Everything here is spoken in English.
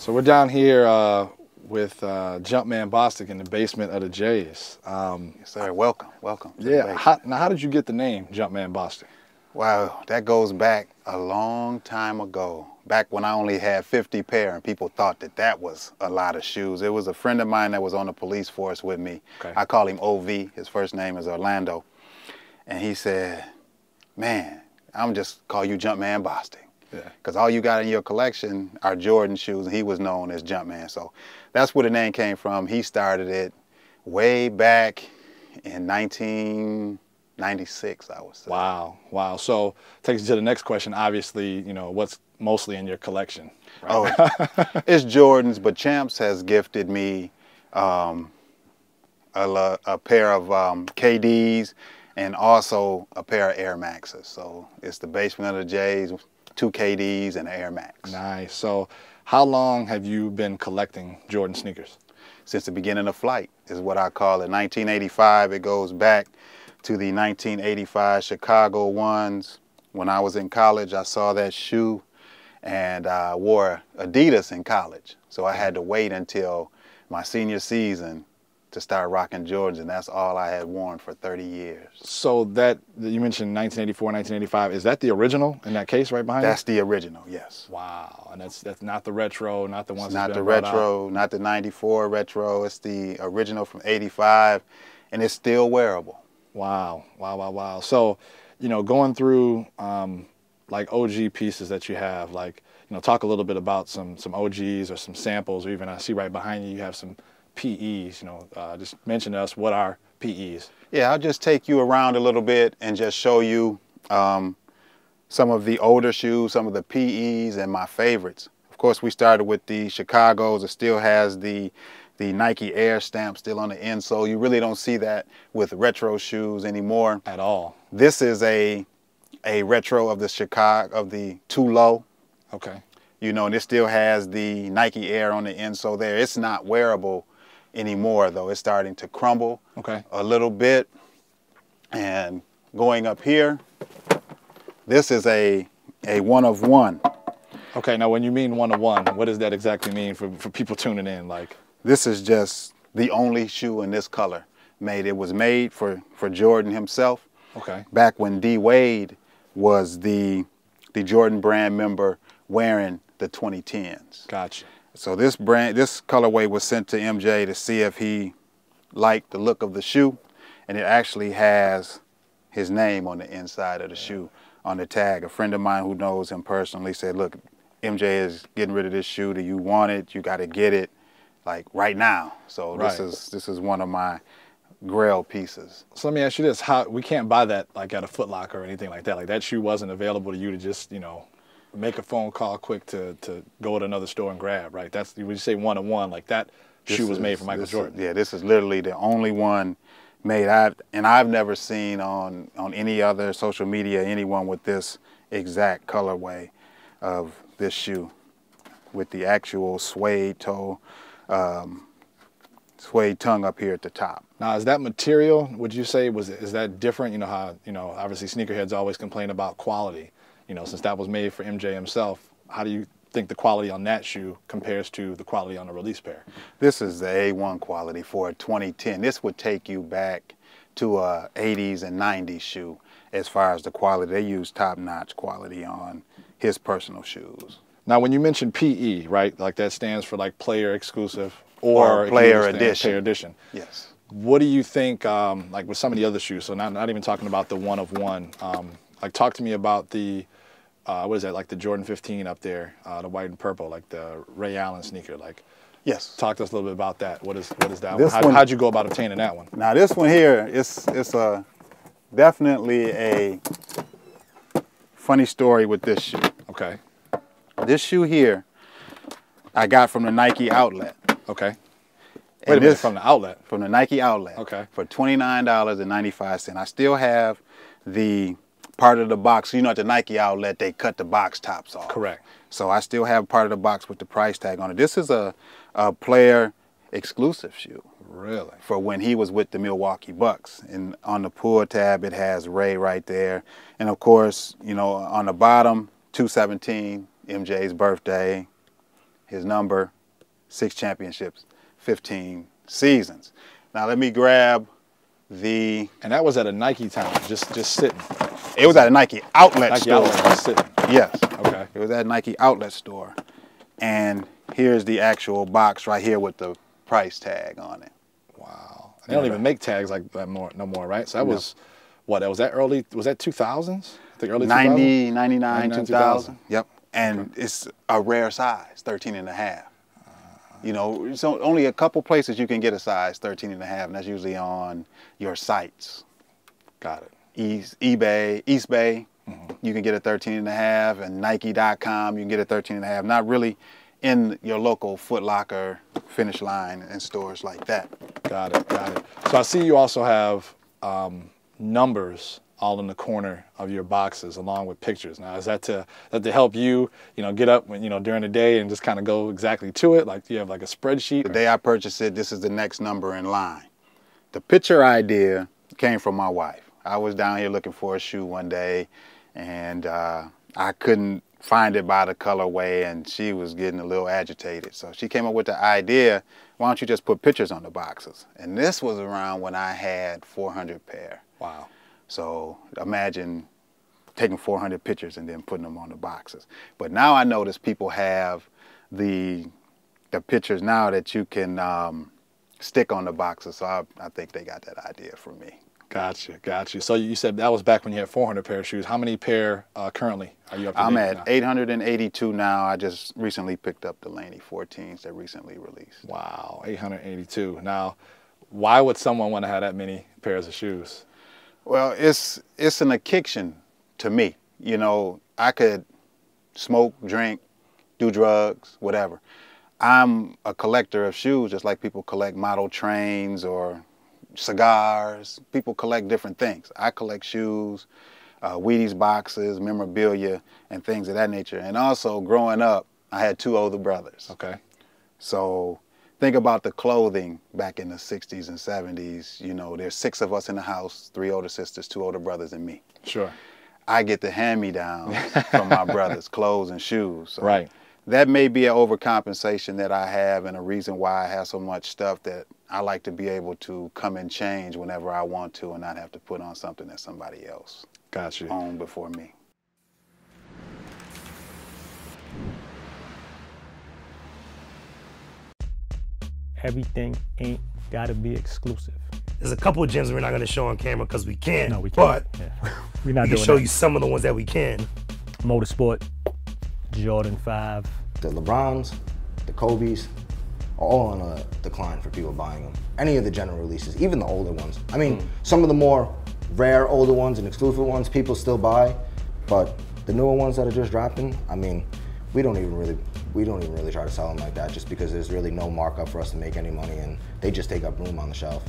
So we're down here with JumpmanBostic in the basement of the Jays. Yes, sir. Welcome, welcome. Yeah. How did you get the name JumpmanBostic? Wow, that goes back a long time ago. Back when I only had 50 pair, and people thought that that was a lot of shoes. It was a friend of mine that was on the police force with me. Okay. I call him OV. His first name is Orlando, and he said, "Man, I'm just call you JumpmanBostic." Yeah. Because all you got in your collection are Jordan shoes, and he was known as Jumpman. So that's where the name came from. He started it way back in 1996, I would say. Wow, wow. So takes you to the next question. Obviously, you know, what's mostly in your collection? Right? Oh, it's Jordans, but Champs has gifted me a pair of KDs and also a pair of Air Maxes. So it's the basement of the Jays, 2 KDs and an Air Max. Nice. So how long have you been collecting Jordan sneakers? Since the beginning of flight is what I call it. 1985, it goes back to the 1985 Chicago ones. When I was in college, I saw that shoe and I wore Adidas in college. So I had to wait until my senior season to start rocking Jordans, and that's all I had worn for 30 years. So that you mentioned 1984, 1985, is that the original in that case right behind you? That's the original, yes. Wow, and that's not the retro, not the ones Not that's the been brought retro, out. not the 94 retro. It's the original from 85, and it's still wearable. Wow, wow, wow, wow. So, you know, going through like OG pieces that you have, like, you know, talk a little bit about some OGs or some samples, or even I see right behind you, you have some PEs, you know, just mention to us what are PEs. Yeah, I'll just take you around a little bit and just show you some of the older shoes, some of the PEs and my favorites. Of course, we started with the Chicagos. It still has the Nike Air stamp still on the insole. You really don't see that with retro shoes anymore. At all. This is a retro of the Chicago, of the Too Low. Okay. You know, and it still has the Nike Air on the insole there. It's not wearable anymore, though. It's starting to crumble a little bit. And going up here, this is a one of one. Okay, now when you mean one of one, what does that exactly mean for people tuning in? Like, this is just the only shoe in this color made. It was made for Jordan himself. Okay. Back when D Wade was the Jordan brand member wearing the 2010s. Gotcha. So this colorway was sent to MJ to see if he liked the look of the shoe, and it actually has his name on the inside of the shoe on the tag. A friend of mine who knows him personally said, "Look, MJ is getting rid of this shoe. Do you want it? You got to get it, like right now." So this is one of my grail pieces. So let me ask you this: how we can't buy that like at a Foot Locker or anything like that? Like that shoe wasn't available to you to just, you know, make a phone call quick to go to another store and grab, right? That's when you say one of one, like that shoe was made for Michael Jordan. Yeah, this is literally the only one made. I've never seen on any other social media anyone with this exact colorway of this shoe with the actual suede toe, suede tongue up here at the top. Now, is that material, would you say, is that different? You know how, you know, obviously sneakerheads always complain about quality. You know, since that was made for MJ himself, how do you think the quality on that shoe compares to the quality on the release pair? This is the A1 quality for a 2010. This would take you back to a 80s and 90s shoe as far as the quality. They use top-notch quality on his personal shoes. Now, when you mention PE, right, like that stands for like player exclusive or player edition. Player edition. Yes. What do you think, like with some of the other shoes, so not even talking about the one of one, like talk to me about the, what is that, like the Jordan 15 up there, the white and purple, like the Ray Allen sneaker, like. Yes. Talk to us a little bit about that. What is that one? How'd you go about obtaining that one? Now this one here, it's definitely a funny story with this shoe. Okay. This shoe here, I got from the Nike outlet. Okay. Wait a minute, from the outlet? From the Nike outlet. Okay. For $29.95. I still have the part of the box. You know, at the Nike outlet, they cut the box tops off. Correct. So I still have part of the box with the price tag on it. This is a player exclusive shoe. Really? For when he was with the Milwaukee Bucks. And on the pull tab, it has Ray right there. And of course, you know, on the bottom, 217, MJ's birthday, his number, 6 championships, 15 seasons. Now let me grab the... And that was at a Nike time, just sitting. It was at a Nike outlet Nike store. outlet, just sitting. Yes. Okay. It was at a Nike outlet store. And here's the actual box right here with the price tag on it. Wow. They don't even make tags like that no more, right? So that was, what, was that 2000s? I think early 90, 99, 2000. 2000. Yep. And it's a rare size, 13 and a half. You know, so only a couple places you can get a size 13 and a half, and that's usually on your sites. Got it. eBay, Eastbay, you can get a 13 and a half, and Nike.com, you can get a 13 and a half. Not really in your local Foot Locker, Finish Line, and stores like that. Got it, got it. So I see you also have numbers all in the corner of your boxes along with pictures. Now, is that to help you, get up when, during the day and just kind of go exactly to it? Like, do you have like a spreadsheet? The day I purchased it, this is the next number in line. The picture idea came from my wife. I was down here looking for a shoe one day, and I couldn't find it by the colorway, and she was getting a little agitated. So she came up with the idea, why don't you just put pictures on the boxes? And this was around when I had 400 pair. Wow. So imagine taking 400 pictures and then putting them on the boxes. But now I notice people have the pictures now that you can stick on the boxes. So I think they got that idea from me. Gotcha. So you said that was back when you had 400 pair of shoes. How many pair currently are you up to? I'm at 882 now. I just recently picked up the Laney 14s that recently released. Wow, 882. Now, why would someone want to have that many pairs of shoes? Well, it's an addiction to me. I could smoke, drink, do drugs, whatever. I'm a collector of shoes, just like people collect model trains or cigars. People collect different things. I collect shoes, Wheaties boxes, memorabilia, and things of that nature. And also, growing up, I had 2 older brothers. Okay. So think about the clothing back in the 60s and 70s. There's 6 of us in the house, 3 older sisters, 2 older brothers, and me. Sure. I get the hand-me-downs from my brothers, clothes and shoes. So right. That may be an overcompensation that I have, and a reason why I have so much stuff that I like to be able to come and change whenever I want to and not have to put on something that somebody else owned before me. Everything ain't gotta be exclusive. There's a couple of gems we're not gonna show on camera because we can't. No, we can't. But yeah. We're not we doing can show that. you some of the ones that we can. Motorsport, Jordan 5. The LeBrons, the Kobes, are all on a decline for people buying them. Any of the general releases, even the older ones. I mean, some of the more rare older ones and exclusive ones people still buy, but the newer ones that are just dropping, I mean, we don't even really try to sell them like that just because there's really no markup for us to make any money and they just take up room on the shelf.